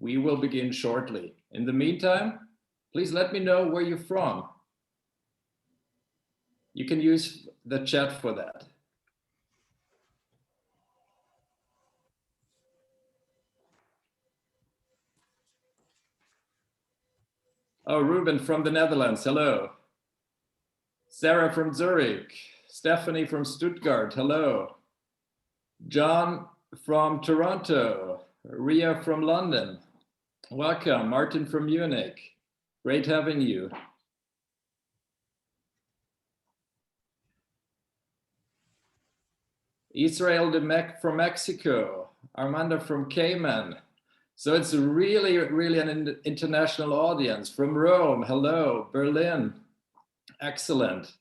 We will begin shortly. In the meantime, please let me know where you're from. You can use the chat for that. Oh, Ruben from the Netherlands, hello. Sarah from Zurich, Stephanie from Stuttgart, hello. John from Toronto, Ria from London, welcome. Martin from Munich, great having you. Israel from Mexico, Armando from Cayman. So it's really an international audience. From Rome, hello. Berlin, excellent.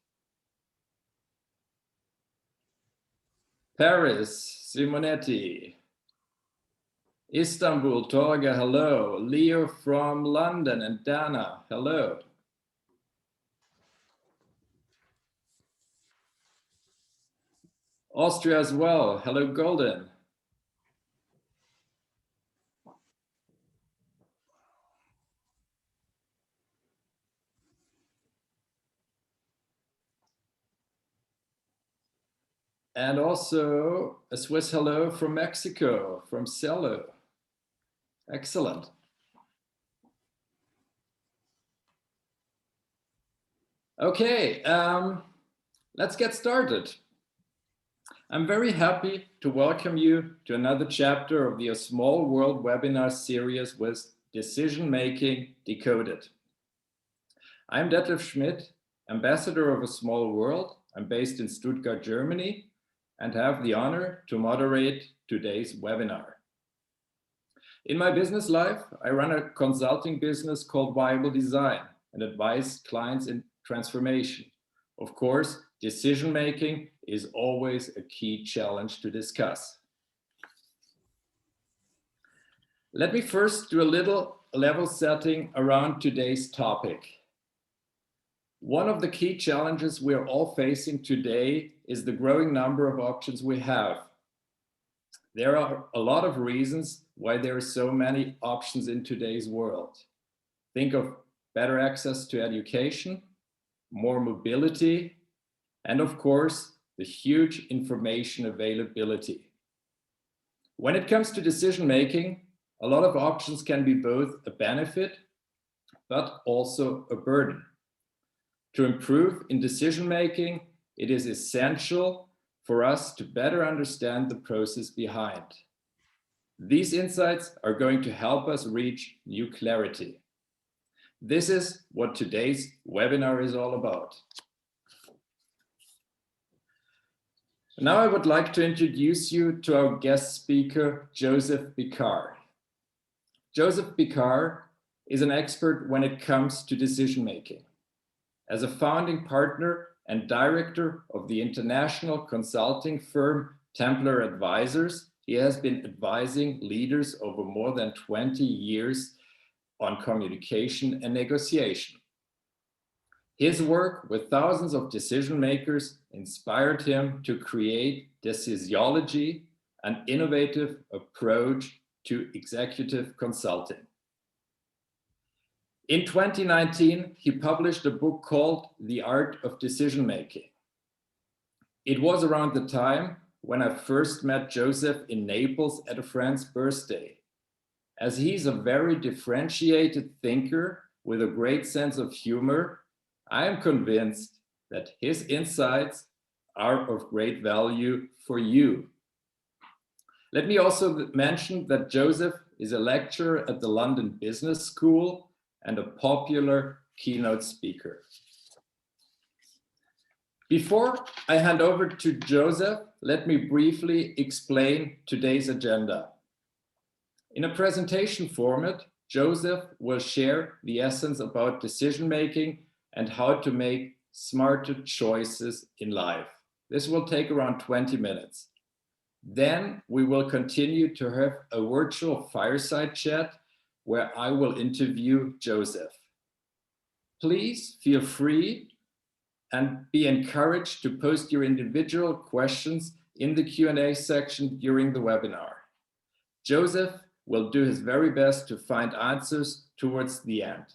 Paris, Simonetti. Istanbul, Torga, hello. Leo from London and Dana, hello. Austria as well, hello Golden. And also a Swiss hello from Mexico, from Cello. Excellent. Okay, let's get started. I'm very happy to welcome you to another chapter of the A Small World webinar series with Decision Making Decoded. I'm Detlef Schmidt, ambassador of A Small World. I'm based in Stuttgart, Germany, and have the honor to moderate today's webinar. In my business life, I run a consulting business called Viable Design and advise clients in transformation. Of course, decision-making is always a key challenge to discuss. Let me first do a little level setting around today's topic. One of the key challenges we're all facing today is the growing number of options we have. There are a lot of reasons why there are so many options in today's world. Think of better access to education, more mobility, and of course, the huge information availability. When it comes to decision making, a lot of options can be both a benefit, but also a burden. To improve in decision making, it is essential for us to better understand the process behind. These insights are going to help us reach new clarity. This is what today's webinar is all about. Now I would like to introduce you to our guest speaker, Joseph Bikart. Joseph Bikart is an expert when it comes to decision making. As a founding partner and director of the international consulting firm Templar Advisors, he has been advising leaders over more than 20 years on communication and negotiation. His work with thousands of decision makers inspired him to create Decisiology, an innovative approach to executive consulting. In 2019, he published a book called The Art of Decision Making. It was around the time when I first met Joseph in Naples at a friend's birthday. As he's a very differentiated thinker with a great sense of humor, I am convinced that his insights are of great value for you. Let me also mention that Joseph is a lecturer at the London Business School and a popular keynote speaker. Before I hand over to Joseph, let me briefly explain today's agenda. In a presentation format, Joseph will share the essence about decision-making and how to make smarter choices in life. This will take around 20 minutes. Then we will continue to have a virtual fireside chat where I will interview Joseph. Please feel free and be encouraged to post your individual questions in the Q&A section during the webinar. Joseph will do his very best to find answers towards the end.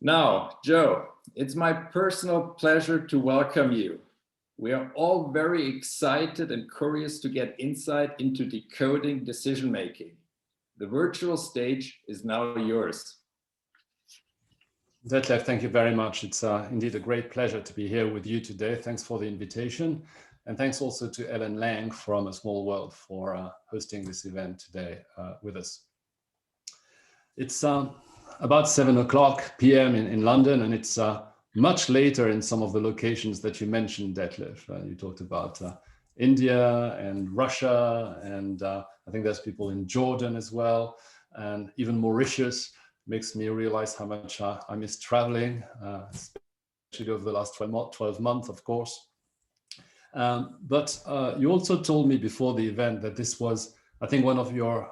Now, Joe, it's my personal pleasure to welcome you. We are all very excited and curious to get insight into decoding decision-making. The virtual stage is now yours. Detlef, thank you very much. It's indeed a great pleasure to be here with you today. Thanks for the invitation. And thanks also to Ellen Lang from ASMALLWORLD for hosting this event today with us. It's about 7:00 p.m. in London, and it's much later in some of the locations that you mentioned, Detlef. You talked about India and Russia, and I think there's people in Jordan as well, and even Mauritius. Makes me realize how much I miss traveling, especially over the last 12 months, of course. But you also told me before the event that this was, I think, one of your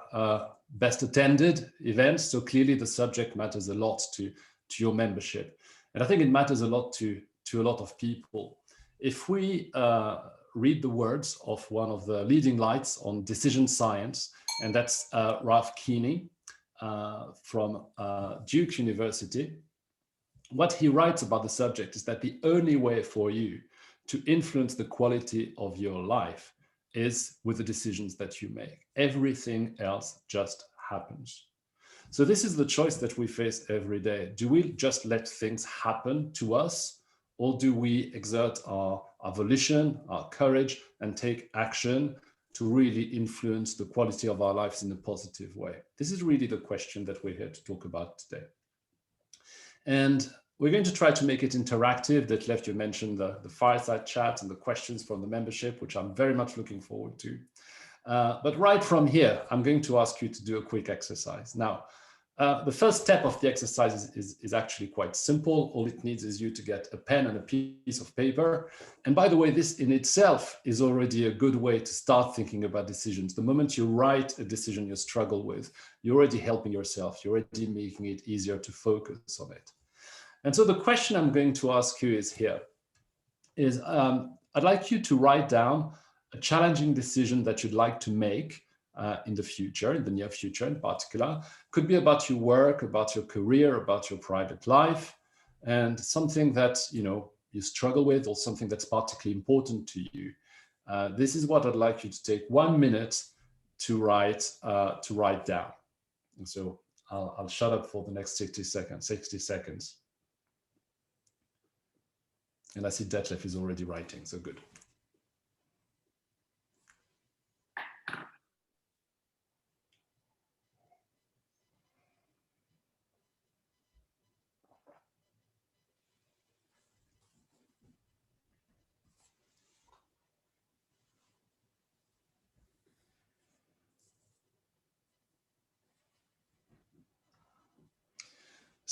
best attended events. So clearly the subject matters a lot to your membership. And I think it matters a lot to a lot of people. If we read the words of one of the leading lights on decision science, and that's Ralph Keeney, from Duke University, what he writes about the subject is that the only way for you to influence the quality of your life is with the decisions that you make. Everything else just happens. So this is the choice that we face every day. Do we just let things happen to us, or do we exert our volition, our courage, and take action to really influence the quality of our lives in a positive way? This is really the question that we're here to talk about today. And we're going to try to make it interactive. Detlef, you mentioned the fireside chat and the questions from the membership, which I'm very much looking forward to. But right from here, I'm going to ask you to do a quick exercise. Now, the first step of the exercise is actually quite simple. All it needs is you to get a pen and a piece of paper. And by the way, this in itself is already a good way to start thinking about decisions. The moment you write a decision you struggle with, you're already helping yourself. You're already making it easier to focus on it. And so the question I'm going to ask you is here, I'd like you to write down a challenging decision that you'd like to make in the future, in the near future in particular. Could be about your work, about your career, about your private life, and something that you struggle with, or something that's particularly important to you. This is what I'd like you to take 1 minute to write down. And so I'll shut up for the next 60 seconds. And I see Detlef is already writing, so good.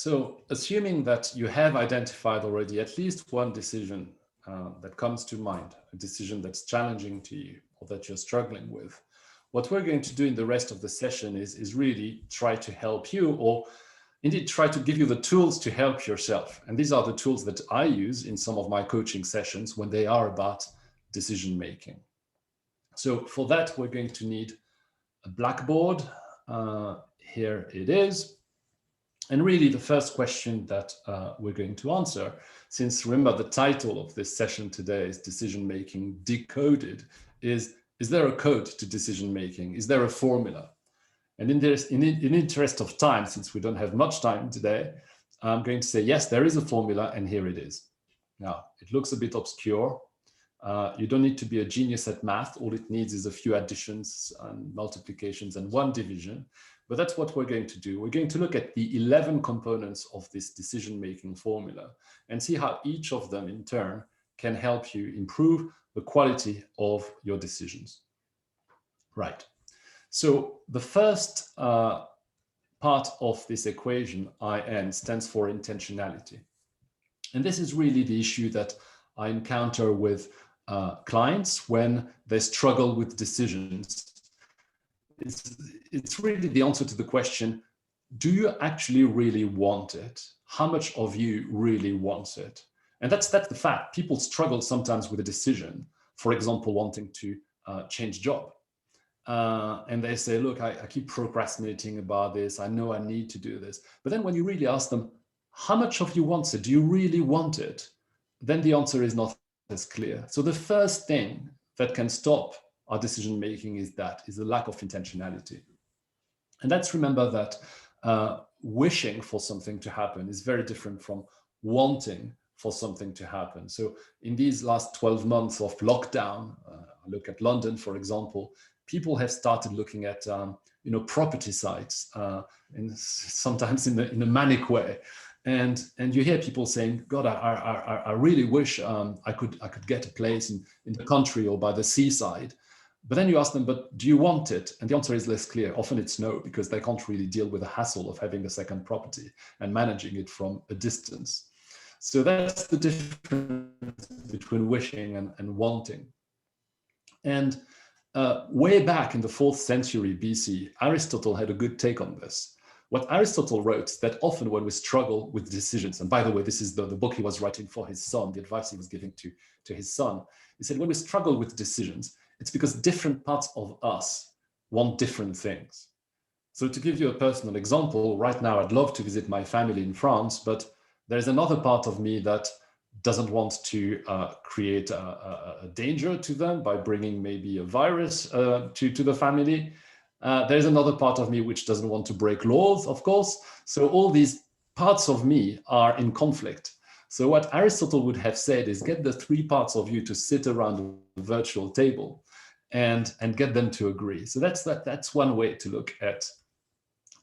So assuming that you have identified already at least one decision that comes to mind, a decision that's challenging to you or that you're struggling with, what we're going to do in the rest of the session is really try to help you, or indeed try to give you the tools to help yourself. And these are the tools that I use in some of my coaching sessions when they are about decision making. So for that, we're going to need a blackboard. Here it is. And really the first question that we're going to answer, since remember the title of this session today is Decision Making Decoded, is there a code to decision making? Is there a formula? And in interest of time, since we don't have much time today, I'm going to say, yes, there is a formula, and here it is. Now, it looks a bit obscure. You don't need to be a genius at math. All it needs is a few additions and multiplications and one division. But that's what we're going to do. We're going to look at the 11 components of this decision-making formula and see how each of them in turn can help you improve the quality of your decisions. Right. So the first part of this equation, IN, stands for intentionality. And this is really the issue that I encounter with clients when they struggle with decisions. It's really the answer to the question, do you actually really want it? How much of you really wants it? And that's the fact. People struggle sometimes with a decision, for example, wanting to change job. and they say, look, I keep procrastinating about this. I know I need to do this. But then when you really ask them, how much of you wants it? Do you really want it? Then the answer is not as clear. So the first thing that can stop our decision making is the lack of intentionality. And let's remember that wishing for something to happen is very different from wanting for something to happen. So in these last 12 months of lockdown, look at London, for example, people have started looking at property sites, and sometimes in a manic way. And you hear people saying, God, I really wish I could get a place in the country or by the seaside. But then you ask them, but do you want it? And the answer is less clear. Often it's no, because they can't really deal with the hassle of having a second property and managing it from a distance. So that's the difference between wishing and wanting. And way back in the 4th century BC, Aristotle had a good take on this. What Aristotle wrote, that often when we struggle with decisions, and by the way, this is the book he was writing for his son, the advice he was giving to his son. He said, when we struggle with decisions, it's because different parts of us want different things. So to give you a personal example, right now, I'd love to visit my family in France, but there's another part of me that doesn't want to create a danger to them by bringing maybe a virus to the family. There's another part of me which doesn't want to break laws, of course. So all these parts of me are in conflict. So what Aristotle would have said is get the 3 parts of you to sit around a virtual table and get them to agree. So that's one way to look at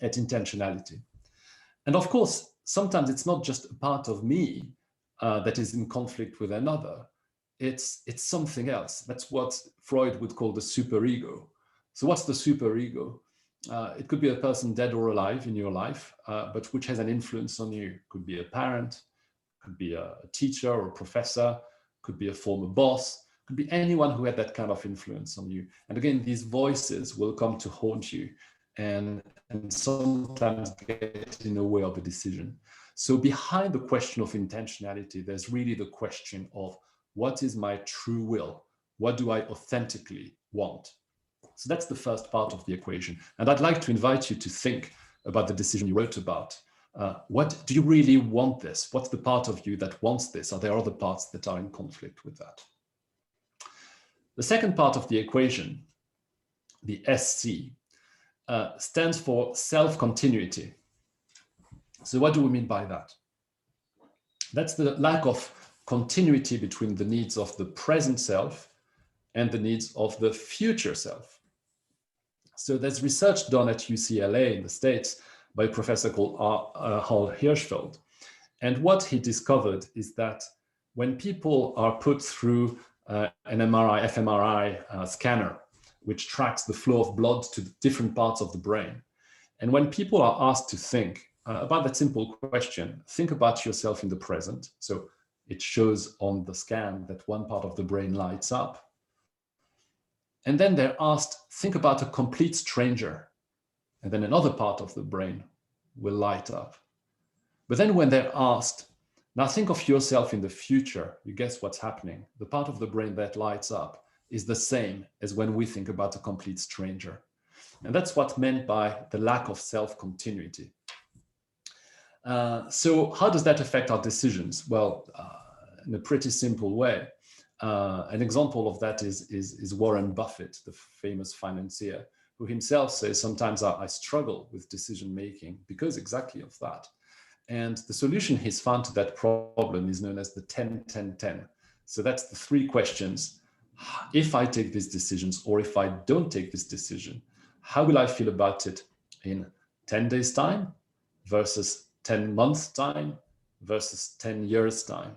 intentionality. And of course, sometimes it's not just a part of me that is in conflict with another. It's something else. That's what Freud would call the superego. So what's the superego? It could be a person dead or alive in your life, but which has an influence on you. Could be a parent, could be a teacher or a professor, could be a former boss, could be anyone who had that kind of influence on you. And again, these voices will come to haunt you and sometimes get in the way of a decision. So behind the question of intentionality, there's really the question of what is my true will? What do I authentically want? So that's the first part of the equation. And I'd like to invite you to think about the decision you wrote about. What do you really want this? What's the part of you that wants this? Are there other parts that are in conflict with that? The second part of the equation, the SC, stands for self-continuity. So what do we mean by that? That's the lack of continuity between the needs of the present self and the needs of the future self. So there's research done at UCLA in the States by a professor called Hal Hirschfeld. And what he discovered is that when people are put through an MRI, fMRI scanner, which tracks the flow of blood to different parts of the brain, and when people are asked to think about that simple question, think about yourself in the present. So it shows on the scan that one part of the brain lights up. And then they're asked, think about a complete stranger. And then another part of the brain will light up. But then when they're asked, now think of yourself in the future, you guess what's happening. The part of the brain that lights up is the same as when we think about a complete stranger. And that's what's meant by the lack of self-continuity. So how does that affect our decisions? Well, in a pretty simple way. An example of that is Warren Buffett, the famous financier, who himself says, sometimes I struggle with decision-making because exactly of that. And the solution he's found to that problem is known as the 10-10-10. So that's the 3 questions. If I take these decisions or if I don't take this decision, how will I feel about it in 10 days' time versus 10 months' time versus 10 years' time?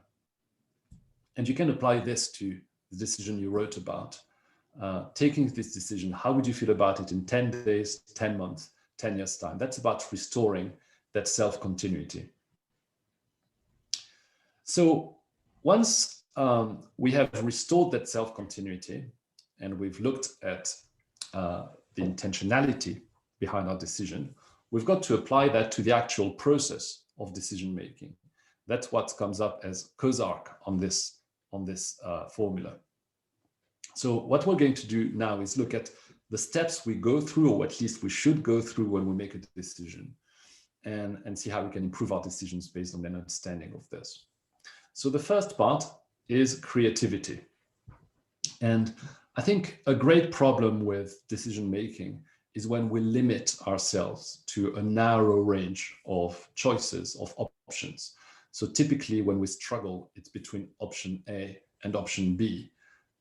And you can apply this to the decision you wrote about. Taking this decision, how would you feel about it in 10 days, 10 months, 10 years' time? That's about restoring that self-continuity. So once we have restored that self-continuity and we've looked at the intentionality behind our decision, we've got to apply that to the actual process of decision-making. That's what comes up as COSARC on this formula. So what we're going to do now is look at the steps we go through, or at least we should go through when we make a decision, and see how we can improve our decisions based on an understanding of this. So the first part is creativity. And I think a great problem with decision making is when we limit ourselves to a narrow range of choices, of options. So typically when we struggle, it's between option A and option B,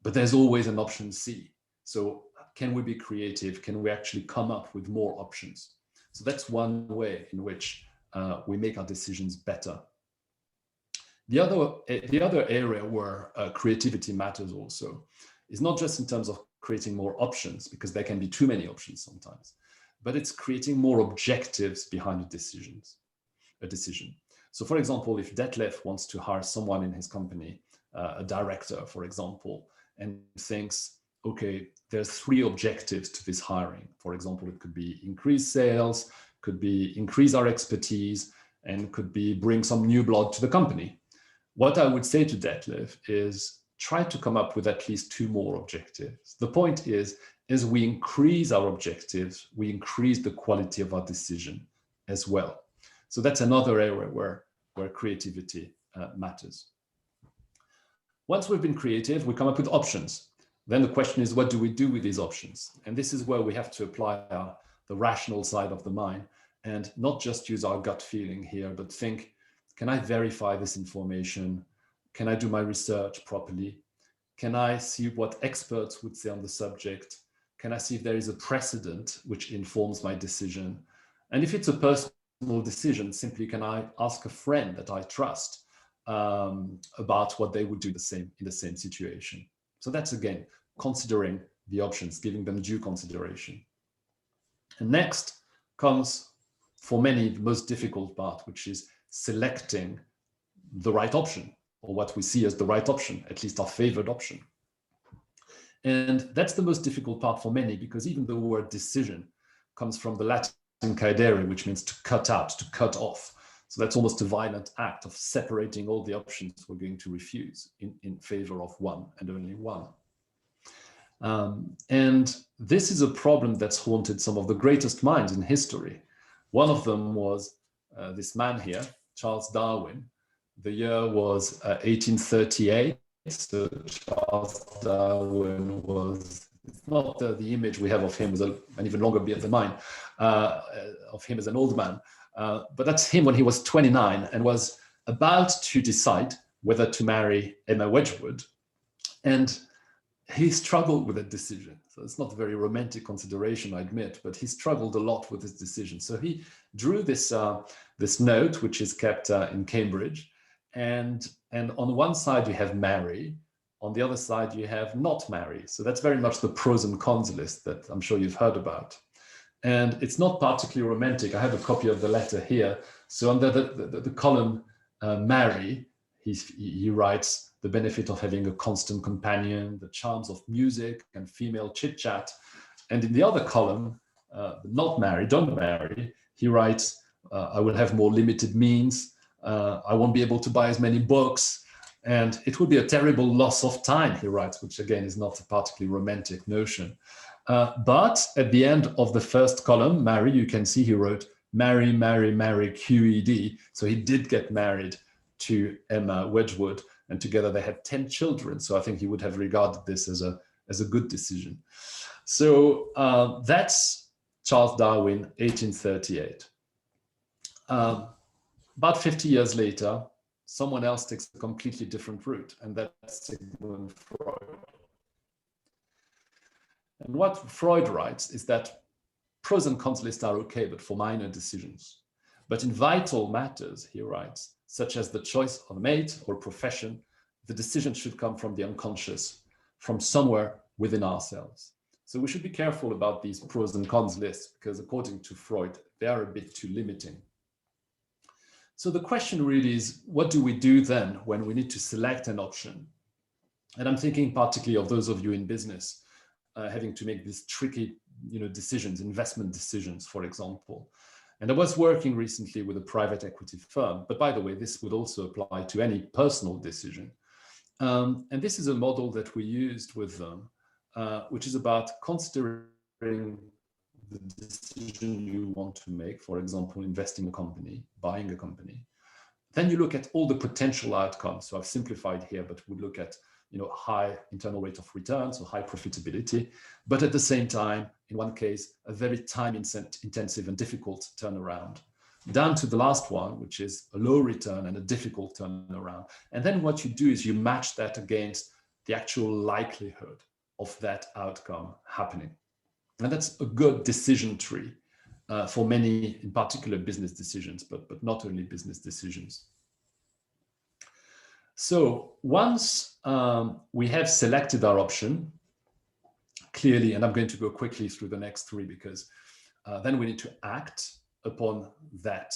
but there's always an option C. So can we be creative? Can we actually come up with more options? So that's one way in which we make our decisions better. The other area where creativity matters also is not just in terms of creating more options, because there can be too many options sometimes, but it's creating more objectives behind a decision. So for example, if Detlef wants to hire someone in his company, a director, for example, and thinks, okay, there's 3 objectives to this hiring. For example, it could be increase sales, could be increase our expertise, and could be bring some new blood to the company. What I would say to Detlef is try to come up with at least 2 more objectives. The point is, as we increase our objectives, we increase the quality of our decision as well. So that's another area where creativity matters. Once we've been creative, we come up with options. Then the question is, what do we do with these options? And this is where we have to apply the rational side of the mind and not just use our gut feeling here, but think, can I verify this information? Can I do my research properly? Can I see what experts would say on the subject? Can I see if there is a precedent which informs my decision? And if it's a personal decision, simply can I ask a friend that I trust about what they would do in the same situation? So that's, again, considering the options, giving them due consideration. And next comes, for many, the most difficult part, which is selecting the right option, or what we see as the right option, at least our favored option. And that's the most difficult part for many, because even the word decision comes from the Latin caedere, which means to cut out, to cut off. So that's almost a violent act of separating all the options we're going to refuse in favor of one and only one. And this is a problem that's haunted some of the greatest minds in history. One of them was this man here, Charles Darwin. The year was 1838. So Charles Darwin was, it's not the image we have of him with an even longer beard than mine, of him as an old man. But that's him when he was 29 and was about to decide whether to marry Emma Wedgwood. And he struggled with that decision. So it's not a very romantic consideration, I admit, but he struggled a lot with his decision. So he drew this, this note, which is kept in Cambridge. And on one side you have marry, on the other side you have not marry. So that's very much the pros and cons list that I'm sure you've heard about. And it's not particularly romantic. I have a copy of the letter here. So under the column marry, he writes the benefit of having a constant companion, the charms of music and female chit-chat. And in the other column, not marry, don't marry, he writes, I will have more limited means, I won't be able to buy as many books, and it would be a terrible loss of time, he writes, which again is not a particularly romantic notion. But at the end of the first column, marry, you can see he wrote, marry, marry, marry, QED. So he did get married to Emma Wedgwood, and together they had 10 children. So I think he would have regarded this as a good decision. So that's Charles Darwin, 1838. About 50 years later, someone else takes a completely different route, and that's Sigmund Freud. And what Freud writes is that pros and cons lists are okay, but for minor decisions. But in vital matters, he writes, such as the choice of a mate or profession, the decision should come from the unconscious, from somewhere within ourselves. So we should be careful about these pros and cons lists, because according to Freud, they are a bit too limiting. So the question really is, what do we do then when we need to select an option? And I'm thinking particularly of those of you in business, having to make these tricky decisions, investment decisions, for example. And I was working recently with a private equity firm, but by the way, this would also apply to any personal decision. And this is a model that we used with them, which is about considering the decision you want to make, for example, investing in a company, buying a company. Then you look at all the potential outcomes. So I've simplified here, but we look at high internal rate of return, so high profitability, but at the same time, in one case, a very time-intensive and difficult turnaround, down to the last one, which is a low return and a difficult turnaround. And then what you do is you match that against the actual likelihood of that outcome happening. And that's a good decision tree for many, in particular, business decisions, but not only business decisions. So once we have selected our option, clearly, and I'm going to go quickly through the next three because then we need to act upon that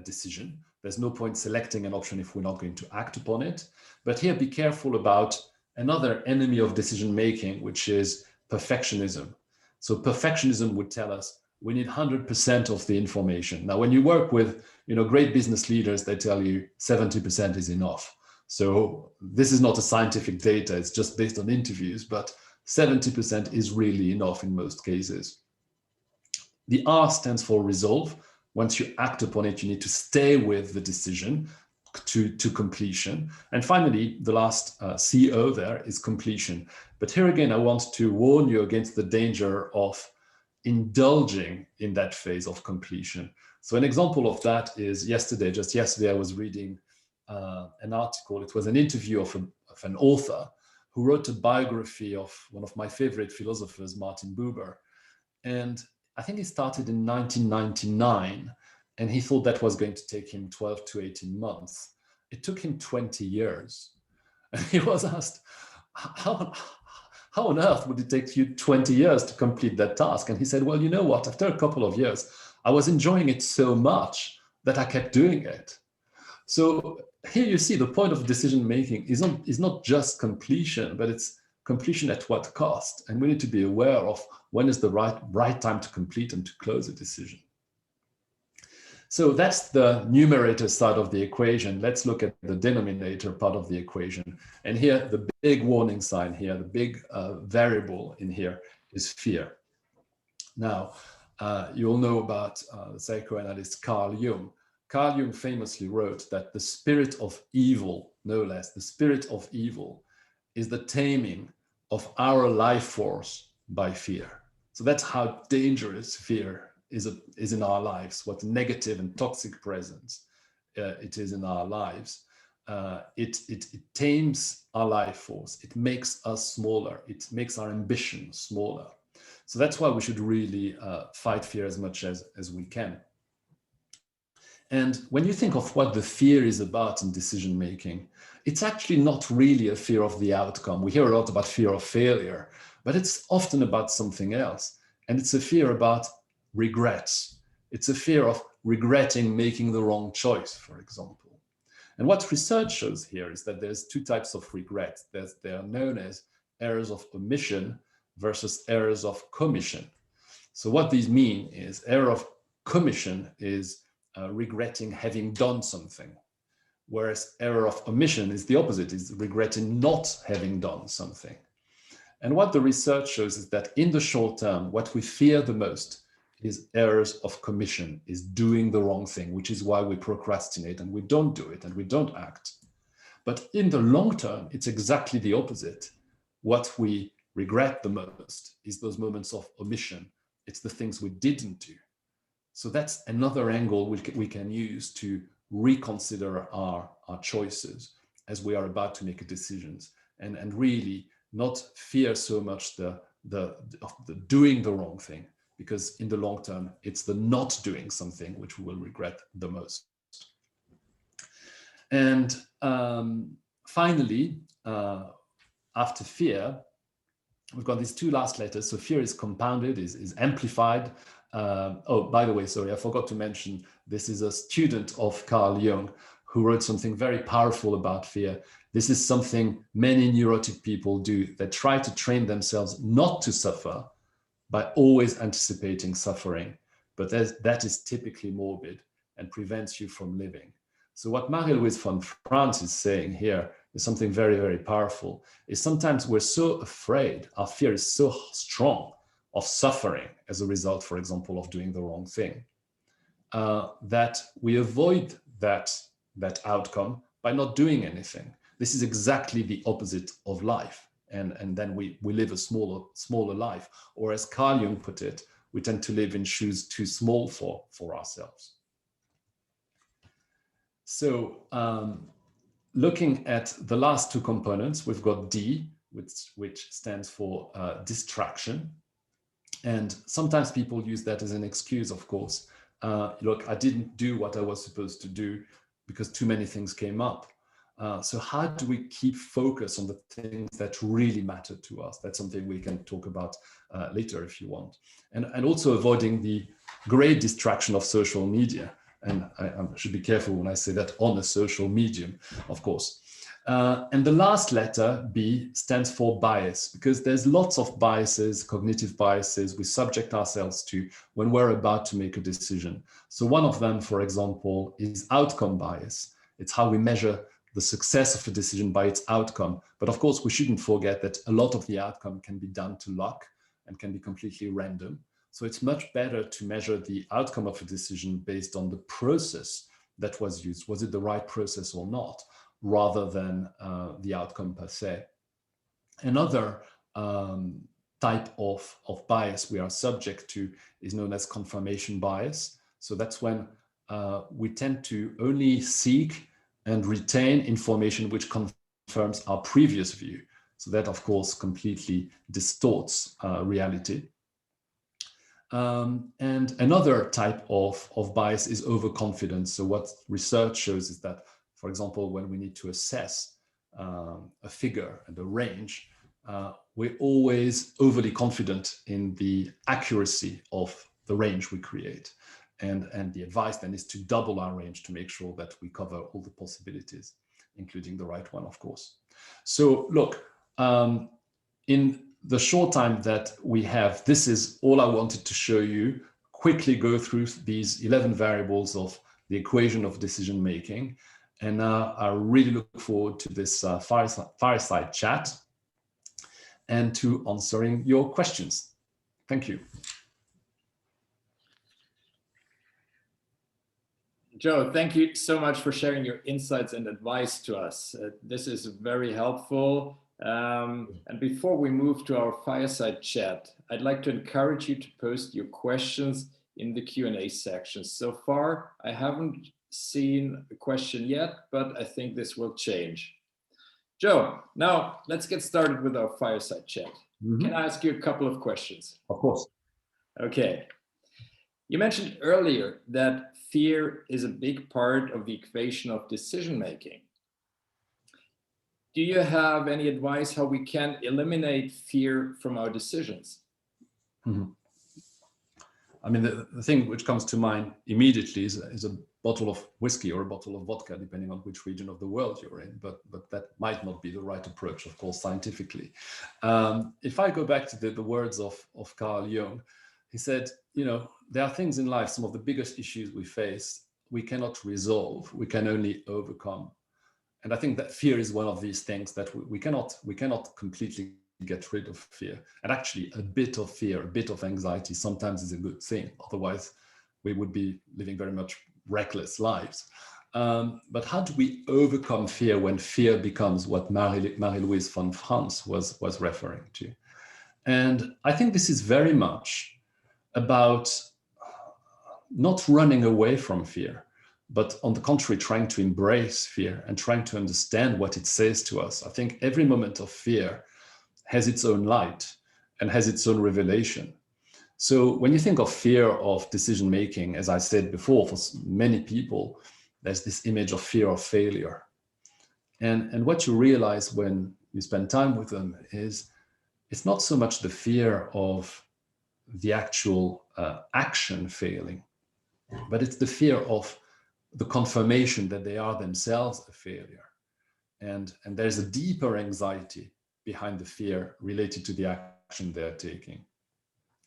decision. There's no point selecting an option if we're not going to act upon it. But here, be careful about another enemy of decision making, which is perfectionism. So perfectionism would tell us we need 100% of the information. Now, when you work with great business leaders, they tell you 70% is enough. So this is not a scientific data, it's just based on interviews, but 70% is really enough in most cases. The R stands for resolve. Once you act upon it, you need to stay with the decision to completion. And finally, the last CO there is completion. But here again, I want to warn you against the danger of indulging in that phase of completion. So an example of that is just yesterday, I was reading an article. It was an interview of an author who wrote a biography of one of my favorite philosophers, Martin Buber. And I think he started in 1999, and he thought that was going to take him 12 to 18 months. It took him 20 years. And he was asked, how on earth would it take you 20 years to complete that task? And he said, well, you know what? After a couple of years, I was enjoying it so much that I kept doing it. So here you see the point of decision making is not just completion, but it's completion at what cost? And we need to be aware of when is the right time to complete and to close a decision. So that's the numerator side of the equation. Let's look at the denominator part of the equation. And here, the big warning sign here, the big variable in here is fear. Now, you all know about the psychoanalyst Carl Jung. Carl Jung famously wrote that the spirit of evil, no less, the spirit of evil is the taming of our life force by fear. So that's how dangerous fear is in our lives, what negative and toxic presence it is in our lives. It tames our life force. It makes us smaller. It makes our ambition smaller. So that's why we should really fight fear as much as we can. And when you think of what the fear is about in decision making, it's actually not really a fear of the outcome. We hear a lot about fear of failure, but it's often about something else. And it's a fear about regrets. It's a fear of regretting making the wrong choice, for example. And what research shows here is that there's two types of regrets. They are known as errors of omission versus errors of commission. So what these mean is error of commission is regretting having done something, whereas error of omission is the opposite, is regretting not having done something. And what the research shows is that in the short term, what we fear the most is errors of commission, is doing the wrong thing, which is why we procrastinate and we don't do it and we don't act. But in the long term, it's exactly the opposite. What we regret the most is those moments of omission. It's the things we didn't do. So that's another angle we can use to reconsider our choices as we are about to make decisions, and really not fear so much the doing the wrong thing, because in the long term, it's the not doing something which we will regret the most. And finally, after fear, we've got these two last letters. So fear is compounded, is amplified. Oh, by the way, sorry, I forgot to mention, this is a student of Carl Jung who wrote something very powerful about fear. This is something many neurotic people do. They try to train themselves not to suffer by always anticipating suffering, but that is typically morbid and prevents you from living. So what Marie-Louise von Franz is saying here is something very, very powerful, is sometimes we're so afraid, our fear is so strong, of suffering as a result, for example, of doing the wrong thing, that we avoid that outcome by not doing anything. This is exactly the opposite of life. And then we live a smaller life. Or as Carl Jung put it, we tend to live in shoes too small for ourselves. So looking at the last two components, we've got D, which stands for distraction. And sometimes people use that as an excuse, of course. Look, I didn't do what I was supposed to do because too many things came up. So how do we keep focus on the things that really matter to us? That's something we can talk about later if you want. And also avoiding the great distraction of social media. And I should be careful when I say that on a social medium, of course. And the last letter, B, stands for bias, because there's lots of biases, cognitive biases we subject ourselves to when we're about to make a decision. So one of them, for example, is outcome bias. It's how we measure the success of a decision by its outcome. But of course, we shouldn't forget that a lot of the outcome can be down to luck and can be completely random. So it's much better to measure the outcome of a decision based on the process that was used. Was it the right process or not, rather than the outcome per se. Another type of bias we are subject to is known as confirmation bias. So that's when we tend to only seek and retain information which confirms our previous view. So that, of course, completely distorts reality. And another type of bias is overconfidence. So what research shows is that, for example, when we need to assess a figure and a range, we're always overly confident in the accuracy of the range we create. And the advice then is to double our range to make sure that we cover all the possibilities, including the right one, of course. So look, in the short time that we have, this is all I wanted to show you. Quickly go through these 11 variables of the equation of decision making. And I really look forward to this fireside chat and to answering your questions. Thank you. Joe, thank you so much for sharing your insights and advice to us. This is very helpful. And before we move to our fireside chat, I'd like to encourage you to post your questions in the Q&A section. So far, I haven't seen a question yet, but I think this will change. Joe, now let's get started with our fireside chat. Can I ask you a couple of questions? Of course. Okay. You mentioned earlier that fear is a big part of the equation of decision making. Do you have any advice how we can eliminate fear from our decisions? I mean, the thing which comes to mind immediately is a bottle of whiskey or a bottle of vodka, depending on which region of the world you're in, but that might not be the right approach, of course, scientifically. If I go back to the words of Carl Jung, he said, you know, there are things in life, some of the biggest issues we face, we cannot resolve, we can only overcome. And I think that fear is one of these things that we cannot completely get rid of fear. And actually a bit of fear, a bit of anxiety sometimes is a good thing. Otherwise we would be living very much reckless lives. But how do we overcome fear when fear becomes what Marie-Louise von Franz was referring to? And I think this is very much about not running away from fear, but on the contrary, trying to embrace fear and trying to understand what it says to us. I think every moment of fear has its own light and has its own revelation. So when you think of fear of decision-making, as I said before, for many people, there's this image of fear of failure. And what you realize when you spend time with them is it's not so much the fear of the actual action failing, but it's the fear of the confirmation that they are themselves a failure. And there's a deeper anxiety behind the fear related to the action they're taking.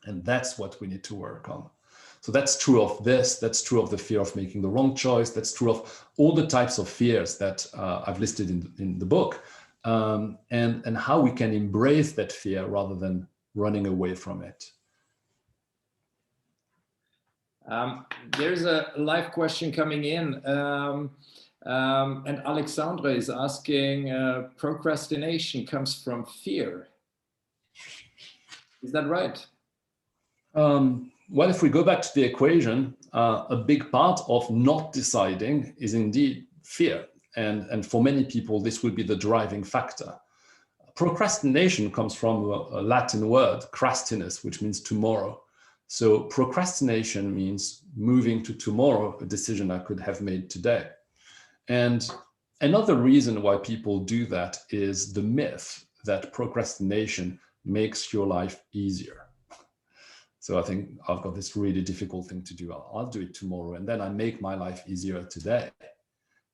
And that's what we need to work on. So that's true of this, that's true of the fear of making the wrong choice, that's true of all the types of fears that I've listed in the book, and how we can embrace that fear rather than running away from it. There's a live question coming in, and Alexandra is asking, procrastination comes from fear. Is that right? Well, if we go back to the equation, a big part of not deciding is indeed fear. And for many people, this would be the driving factor. Procrastination comes from a Latin word, crastinus, which means tomorrow. So procrastination means moving to tomorrow, a decision I could have made today. And another reason why people do that is the myth that procrastination makes your life easier. So I think I've got this really difficult thing to do. I'll do it tomorrow, and then I make my life easier today.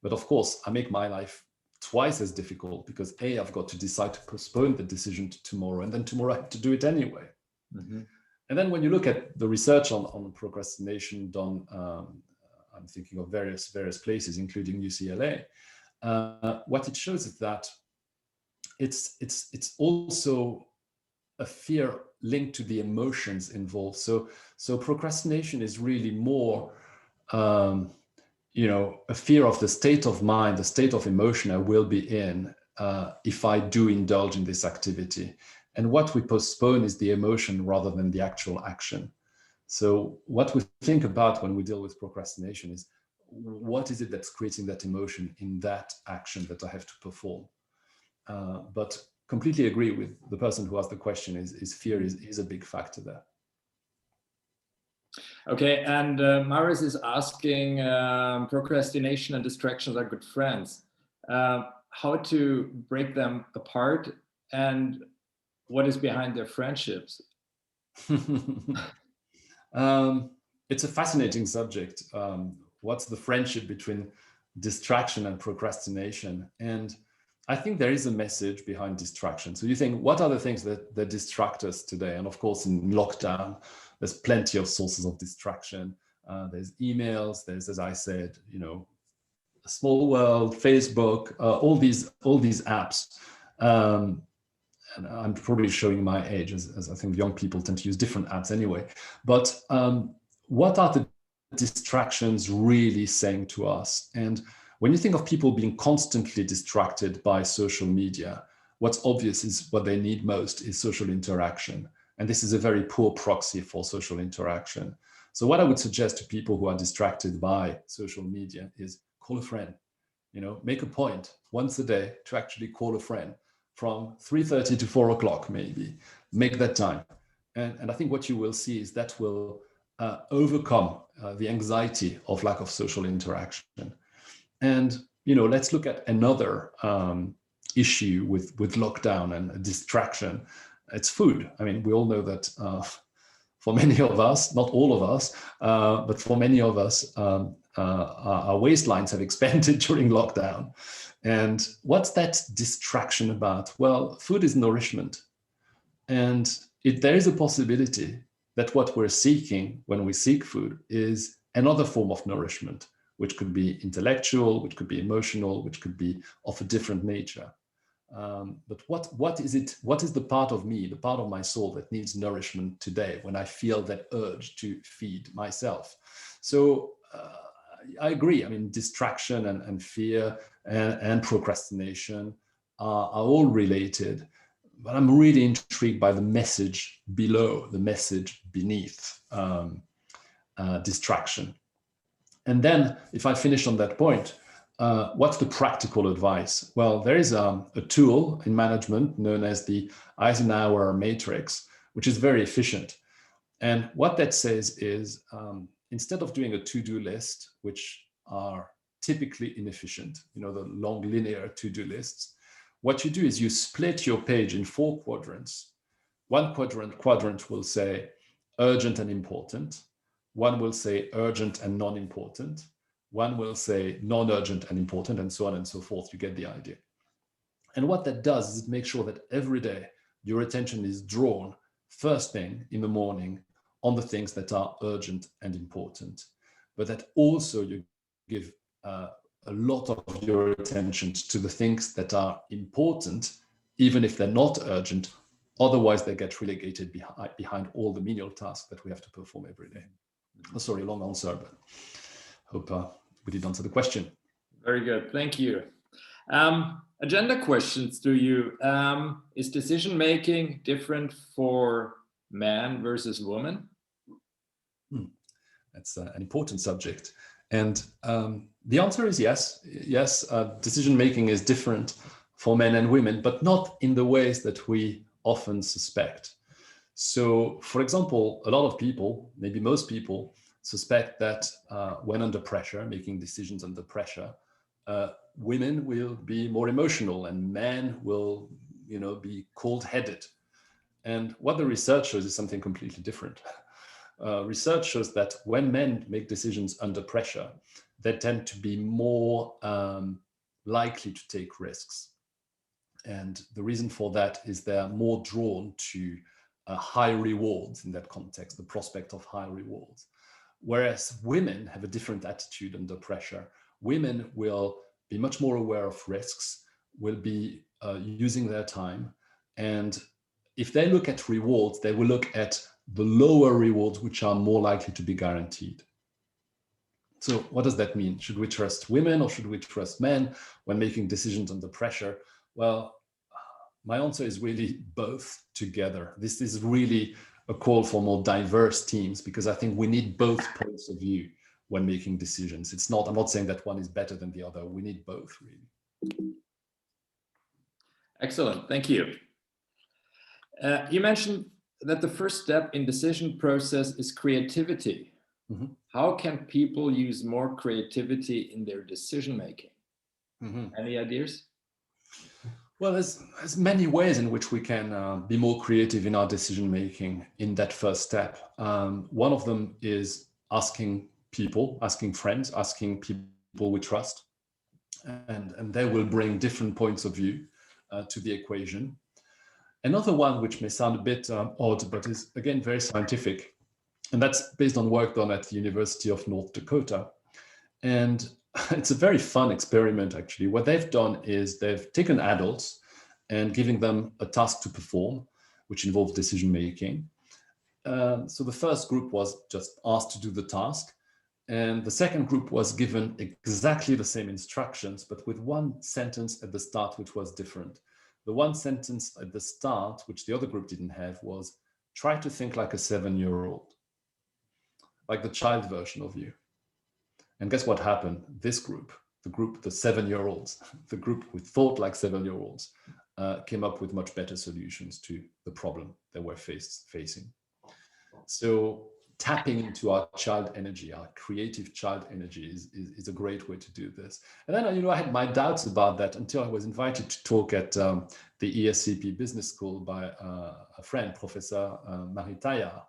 But of course, I make my life twice as difficult because A, I've got to decide to postpone the decision to tomorrow, and then tomorrow I have to do it anyway. Mm-hmm. And then when you look at the research on procrastination done, I'm thinking of various places, including UCLA, what it shows is that it's also a fear linked to the emotions involved. So procrastination is really more a fear of the state of mind, the state of emotion I will be in if I do indulge in this activity. And what we postpone is the emotion rather than the actual action. So what we think about when we deal with procrastination is, what is it that's creating that emotion in that action that I have to perform? But completely agree with the person who asked the question, is fear is a big factor there. Okay, and Maris is asking, procrastination and distractions are good friends. How to break them apart, and what is behind their friendships? It's a fascinating subject. What's the friendship between distraction and procrastination? And I think there is a message behind distraction. So you think, what are the things that distract us today? And of course, in lockdown, there's plenty of sources of distraction. There's emails, there's, as I said, a small world, Facebook, all these apps. And I'm probably showing my age, as I think young people tend to use different apps anyway. But what are the distractions really saying to us? And when you think of people being constantly distracted by social media, what's obvious is what they need most is social interaction. And this is a very poor proxy for social interaction. So what I would suggest to people who are distracted by social media is call a friend. Make a point once a day to actually call a friend from 3:30 to 4 o'clock, maybe. Make that time. And I think what you will see is that will overcome the anxiety of lack of social interaction. And, let's look at another issue with lockdown and distraction. It's food. I mean, we all know that for many of us, not all of us, but for many of us, our waistlines have expanded during lockdown. And what's that distraction about? Well, food is nourishment. And there is a possibility that what we're seeking when we seek food is another form of nourishment, which could be intellectual, which could be emotional, which could be of a different nature. But what is it? What is the part of me, the part of my soul that needs nourishment today when I feel that urge to feed myself? So I agree. I mean, distraction and fear and procrastination are all related. But I'm really intrigued by the message below, the message beneath distraction. And then if I finish on that point, what's the practical advice? Well, there is a tool in management known as the Eisenhower matrix, which is very efficient. And what that says is, instead of doing a to-do list, which are typically inefficient, the long linear to-do lists, what you do is you split your page in 4 quadrants. One quadrant will say urgent and important. One will say urgent and non-important. One will say non-urgent and important, and so on and so forth. You get the idea. And what that does is it makes sure that every day your attention is drawn first thing in the morning on the things that are urgent and important, but that also you give a lot of your attention to the things that are important, even if they're not urgent. Otherwise, they get relegated behind all the menial tasks that we have to perform every day. Oh, sorry, long answer, but hope we did answer the question. Very good, thank you. Agenda questions to you. Is decision-making different for man versus woman? That's an important subject. And the answer is yes. Yes, decision-making is different for men and women, but not in the ways that we often suspect. So, for example, a lot of people, maybe most people, suspect that when under pressure, making decisions under pressure, women will be more emotional and men will, be cold-headed. And what the research shows is something completely different. Research shows that when men make decisions under pressure, they tend to be more likely to take risks. And the reason for that is they're more drawn to high rewards in that context, the prospect of high rewards. Whereas women have a different attitude under pressure. Women will be much more aware of risks, will be using their time. And if they look at rewards, they will look at the lower rewards, which are more likely to be guaranteed. So what does that mean? Should we trust women or should we trust men when making decisions under pressure? Well, my answer is really both together. This is really a call for more diverse teams because I think we need both points of view when making decisions. I'm not saying that one is better than the other. We need both, really. Excellent, thank you. You mentioned that the first step in decision process is creativity. Mm-hmm. How can people use more creativity in their decision making? Mm-hmm. Any ideas? Well, there's many ways in which we can be more creative in our decision making in that first step. One of them is asking people, asking friends, asking people we trust, and they will bring different points of view to the equation. Another one, which may sound a bit odd, but is again very scientific, and that's based on work done at the University of North Dakota. And it's a very fun experiment, actually. What they've done is they've taken adults and giving them a task to perform, which involves decision-making. So the first group was just asked to do the task. And the second group was given exactly the same instructions, but with one sentence at the start, which was different. The one sentence at the start, which the other group didn't have, was try to think like a 7-year-old, like the child version of you. And guess what happened? This group, the 7-year-olds, the group who thought like 7-year-olds, came up with much better solutions to the problem they were facing. So tapping into our child energy, our creative child energy is a great way to do this. And then, I had my doubts about that until I was invited to talk at the ESCP Business School by a friend, Professor Maritaya.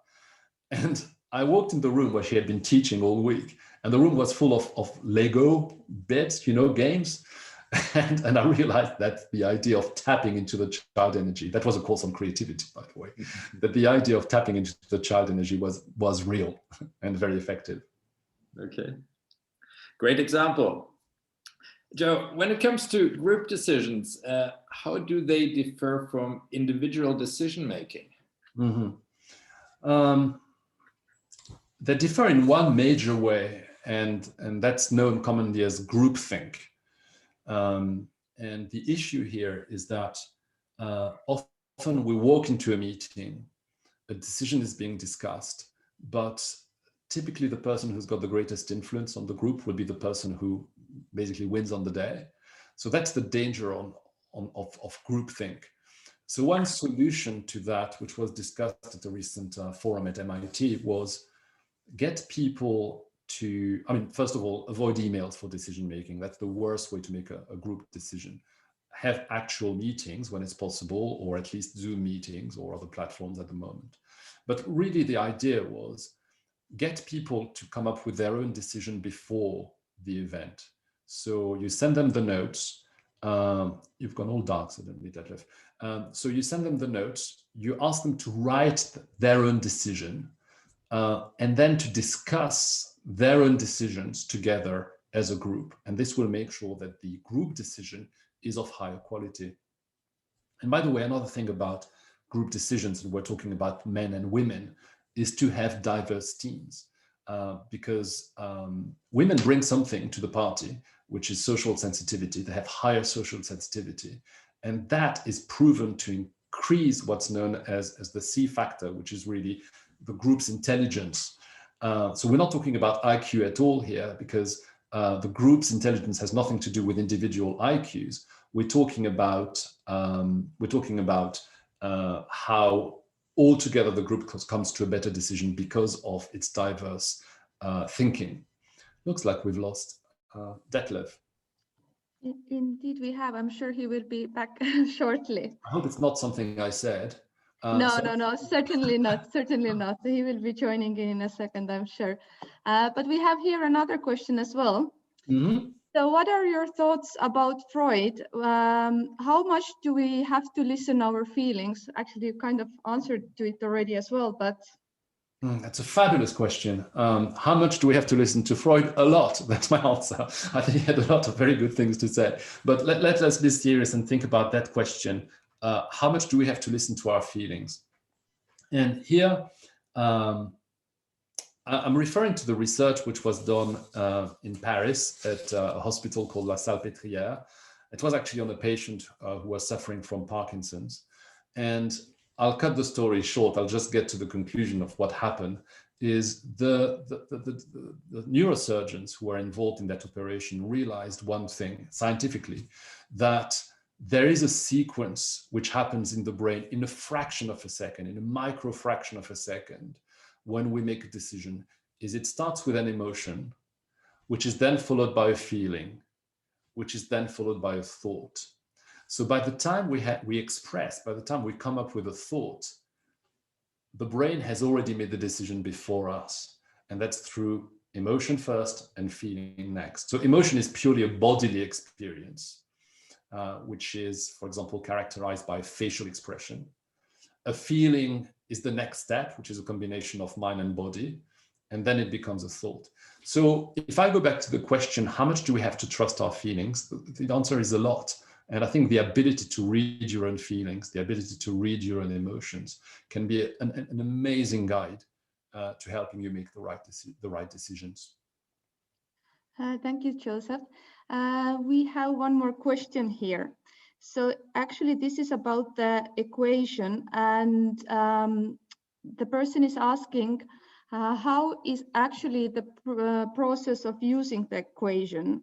And I walked in the room where she had been teaching all week, and the room was full of Lego bits, games. And I realized that the idea of tapping into the child energy, that was a course on creativity, by the way, that the idea of tapping into the child energy was real and very effective. Okay, great example. Joe, when it comes to group decisions, how do they differ from individual decision-making? Mm-hmm. They differ in one major way, and that's known commonly as groupthink. And the issue here is that often we walk into a meeting, a decision is being discussed, but typically the person who's got the greatest influence on the group will be the person who basically wins on the day. So that's the danger of groupthink. So one solution to that, which was discussed at a recent forum at MIT, was get people to, first of all, avoid emails for decision making. That's the worst way to make a group decision. Have actual meetings when it's possible, or at least Zoom meetings or other platforms at the moment. But really the idea was get people to come up with their own decision before the event. So you send them the notes. You've gone all dark suddenly, Detlef. So you send them the notes. You ask them to write their own decision. And then to discuss their own decisions together as a group. And this will make sure that the group decision is of higher quality. And by the way, another thing about group decisions, and we're talking about men and women, is to have diverse teams. because women bring something to the party, which is social sensitivity. They have higher social sensitivity. And that is proven to increase what's known as the C factor, which is really the group's intelligence. So we're not talking about IQ at all here, because the group's intelligence has nothing to do with individual IQs. We're talking about how altogether the group comes to a better decision because of its diverse thinking. Looks like we've lost Detlef. Indeed, we have. I'm sure he will be back shortly. I hope it's not something I said. No, certainly not. Certainly not. He will be joining in a second, I'm sure. But we have here another question as well. Mm-hmm. So what are your thoughts about Freud? How much do we have to listen our feelings? Actually, you kind of answered to it already as well, but... That's a fabulous question. How much do we have to listen to Freud? A lot. That's my answer. I think he had a lot of very good things to say. But let us be serious and think about that question. How much do we have to listen to our feelings? And here, I'm referring to the research which was done in Paris at a hospital called La Salpêtrière. It was actually on a patient who was suffering from Parkinson's. And I'll cut the story short. I'll just get to the conclusion of what happened. Is the neurosurgeons who were involved in that operation realized one thing scientifically, that there is a sequence which happens in the brain in a fraction of a second, in a micro fraction of a second, when we make a decision. Is it starts with an emotion, which is then followed by a feeling, which is then followed by a thought. So by the time we express, by the time we come up with a thought, the brain has already made the decision before us. And that's through emotion first and feeling next. So emotion is purely a bodily experience, which is, for example, characterized by facial expression. A feeling is the next step, which is a combination of mind and body. And then it becomes a thought. So if I go back to the question, how much do we have to trust our feelings? The answer is a lot. And I think the ability to read your own feelings, the ability to read your own emotions can be an amazing guide to helping you make the right decisions. Thank you, Joseph. We have one more question here. So actually, this is about the equation, and the person is asking, how is actually the process of using the equation?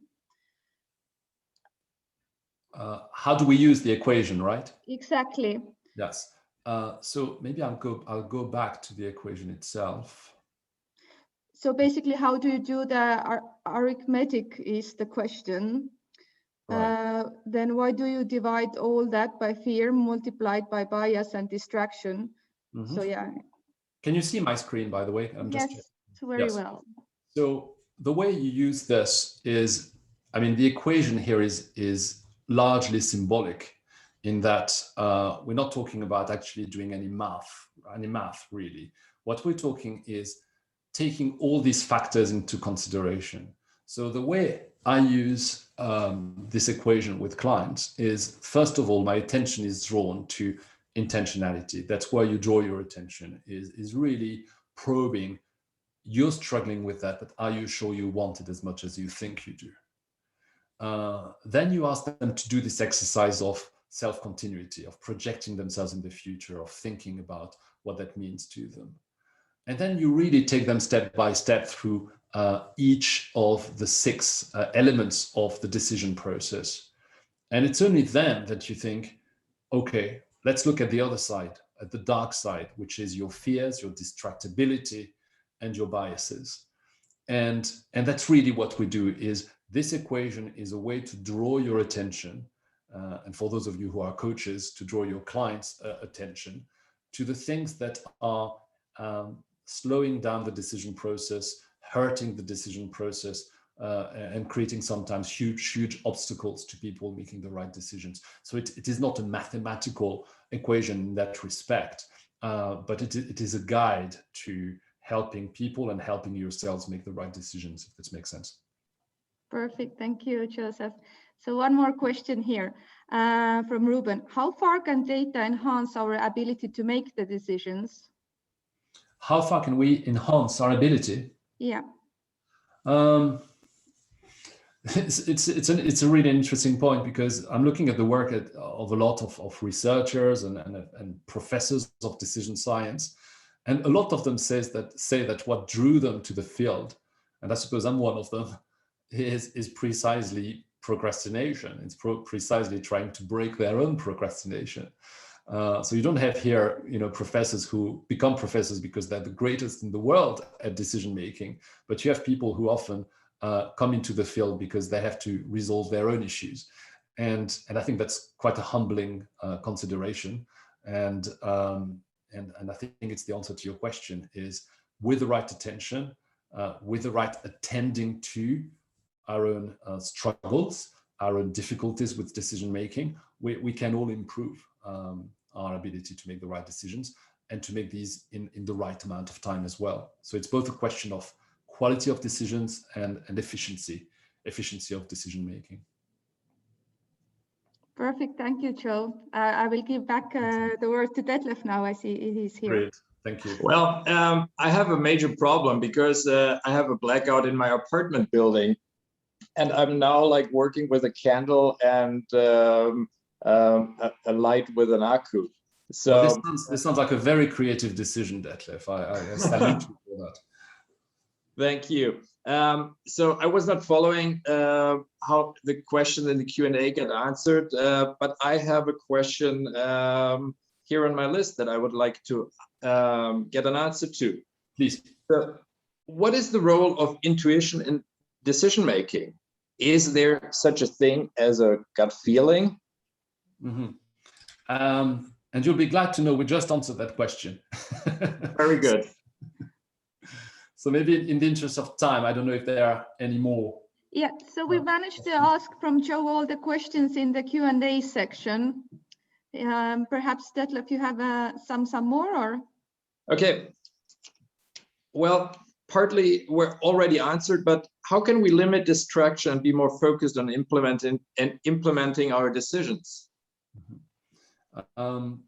How do we use the equation, right? Exactly. Yes. So maybe I'll go back to the equation itself. So basically, how do you do the arithmetic is the question. Right. Then why do you divide all that by fear multiplied by bias and distraction? Mm-hmm. So yeah. Can you see my screen, by the way? Yes, very well. So the way you use this is, I mean, the equation here is largely symbolic in that we're not talking about actually doing any math really. What we're talking is taking all these factors into consideration. So the way I use this equation with clients is, first of all, my attention is drawn to intentionality. That's where you draw your attention, is really probing. You're struggling with that, but are you sure you want it as much as you think you do? Then you ask them to do this exercise of self-continuity, of projecting themselves in the future, of thinking about what that means to them. And then you really take them step by step through each of the 6 elements of the decision process. And it's only then that you think, okay, let's look at the other side, at the dark side, which is your fears, your distractibility, and your biases. And that's really what we do. Is this equation is a way to draw your attention, and for those of you who are coaches, to draw your clients' attention to the things that are slowing down the decision process, hurting the decision process, and creating sometimes huge obstacles to people making the right decisions. So it is not a mathematical equation in that respect, but it is a guide to helping people and helping yourselves make the right decisions, if this makes sense. Perfect, thank you, Joseph. So one more question here from Ruben. How far can data enhance our ability to make the decisions? How far can we enhance our ability? Yeah. It's a really interesting point, because I'm looking at the work of a lot of researchers and professors of decision science, and a lot of them say that what drew them to the field, and I suppose I'm one of them, is precisely procrastination. It's precisely trying to break their own procrastination. So you don't have here, professors who become professors because they're the greatest in the world at decision making, but you have people who often come into the field because they have to resolve their own issues, and I think that's quite a humbling consideration. And I think it's the answer to your question is, with the right attention, with the right attending to our own struggles, our own difficulties with decision making, we can all improve our ability to make the right decisions, and to make these in the right amount of time as well. So it's both a question of quality of decisions and efficiency of decision making. Perfect. Thank you, Joe. I will give back the word to Detlef now. I see he's here. Great. Thank you. Well, I have a major problem because I have a blackout in my apartment building, and I'm now like working with a candle and a light with an accu. So well, this sounds like a very creative decision, Detlef. I salute you for that. Thank you. So I was not following how the question in the Q&A get answered, but I have a question here on my list that I would like to get an answer to. Please. What is the role of intuition in decision making? Is there such a thing as a gut feeling? Mm-hmm. And you'll be glad to know we just answered that question. Very good. So maybe in the interest of time, I don't know if there are any more. Yeah, so we managed to ask from Joe all the questions in the Q&A section. Perhaps Detlef, you have some more, or? Okay. Well, partly were already answered, but how can we limit distraction and be more focused on implementing our decisions? And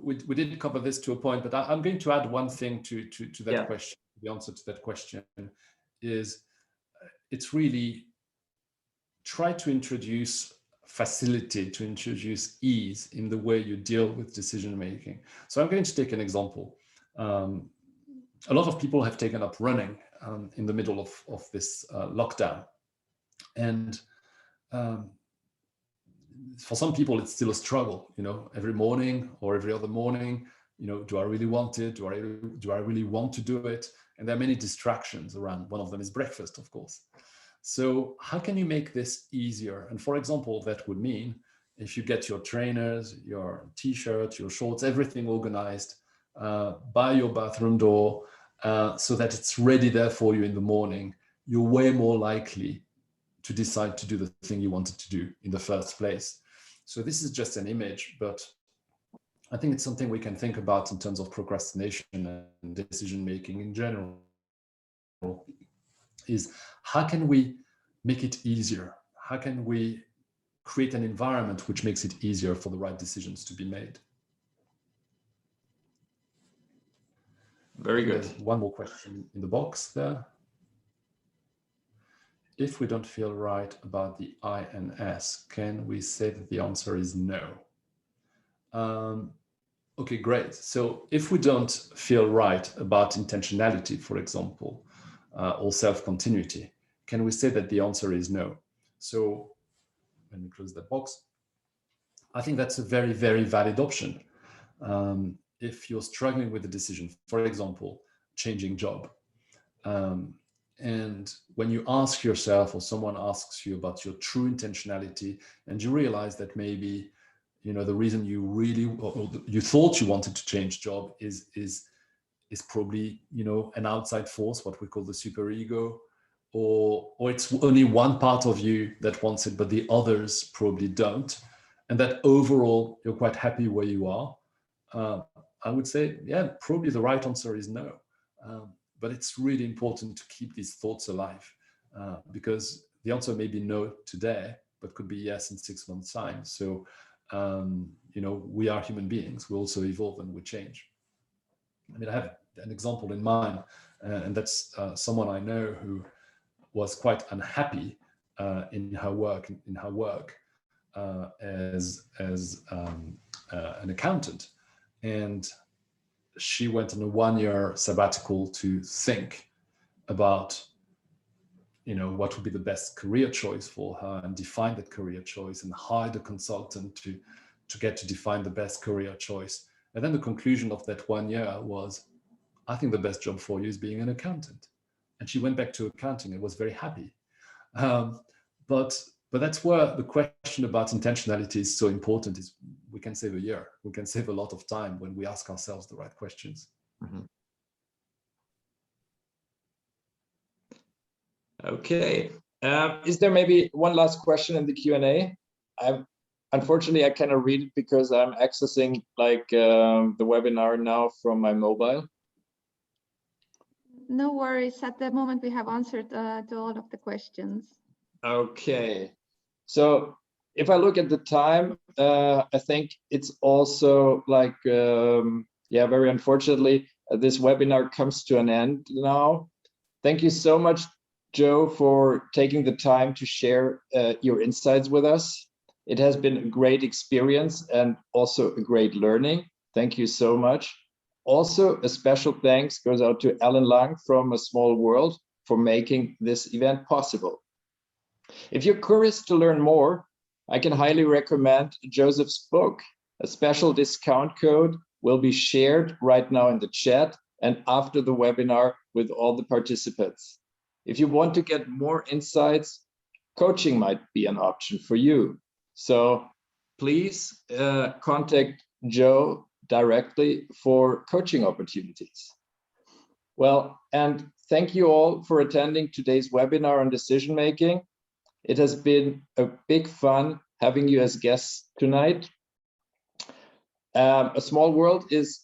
we did cover this to a point, but I'm going to add one thing to that question. The answer to that question is, it's really try to introduce facility, to introduce ease in the way you deal with decision making. So I'm going to take an example. A lot of people have taken up running in the middle of this lockdown. And for some people, it's still a struggle, every morning or every other morning, do I really want it? Do I really want to do it? And there are many distractions around. One of them is breakfast, of course. So how can you make this easier? And for example, that would mean if you get your trainers, your t-shirts, your shorts, everything organized by your bathroom door so that it's ready there for you in the morning, you're way more likely to decide to do the thing you wanted to do in the first place. So this is just an image, but I think it's something we can think about in terms of procrastination and decision making in general, is how can we make it easier? How can we create an environment which makes it easier for the right decisions to be made? Very good. There's one more question in the box there. If we don't feel right about the I and S, can we say that the answer is no? Okay, great. So if we don't feel right about intentionality, for example, or self-continuity, can we say that the answer is no? So let me close that box. I think that's a very, very valid option. If you're struggling with a decision, for example, changing job, and when you ask yourself or someone asks you about your true intentionality, and you realize that maybe the reason you really, or you thought you wanted to change job is probably, an outside force, what we call the superego, or it's only one part of you that wants it, but the others probably don't. And that overall, you're quite happy where you are. I would say, yeah, probably the right answer is no. But it's really important to keep these thoughts alive because the answer may be no today, but could be yes in 6 months' time. So, we are human beings. We also evolve and we change. I mean, I have an example in mind. And that's someone I know who was quite unhappy in her work as an accountant, and she went on a one-year sabbatical to think about, you know, what would be the best career choice for her, and define that career choice, and hired a consultant to get to define the best career choice. And then the conclusion of that 1 year was, I think the best job for you is being an accountant. And she went back to accounting and was very happy. But that's where the question about intentionality is so important. Is we can save a year, we can save a lot of time when we ask ourselves the right questions. Mm-hmm. Okay. Is there maybe one last question in the Q&A? Unfortunately, I cannot read it because I'm accessing like the webinar now from my mobile. No worries. At the moment, we have answered to all of the questions. Okay. So if I look at the time, I think it's also like, yeah, very unfortunately, this webinar comes to an end now. Thank you so much, Joe, for taking the time to share your insights with us. It has been a great experience and also a great learning. Thank you so much. Also, a special thanks goes out to Alan Lang from A Small World for making this event possible. If you're curious to learn more, I can highly recommend Joseph's book. A special discount code will be shared right now in the chat and after the webinar with all the participants. If you want to get more insights, coaching might be an option for you. So please contact Joe directly for coaching opportunities. Well, and thank you all for attending today's webinar on decision making. It has been a big fun having you as guests tonight. A Small World is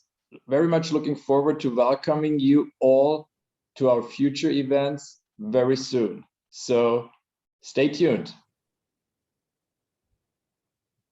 very much looking forward to welcoming you all to our future events very soon. So stay tuned.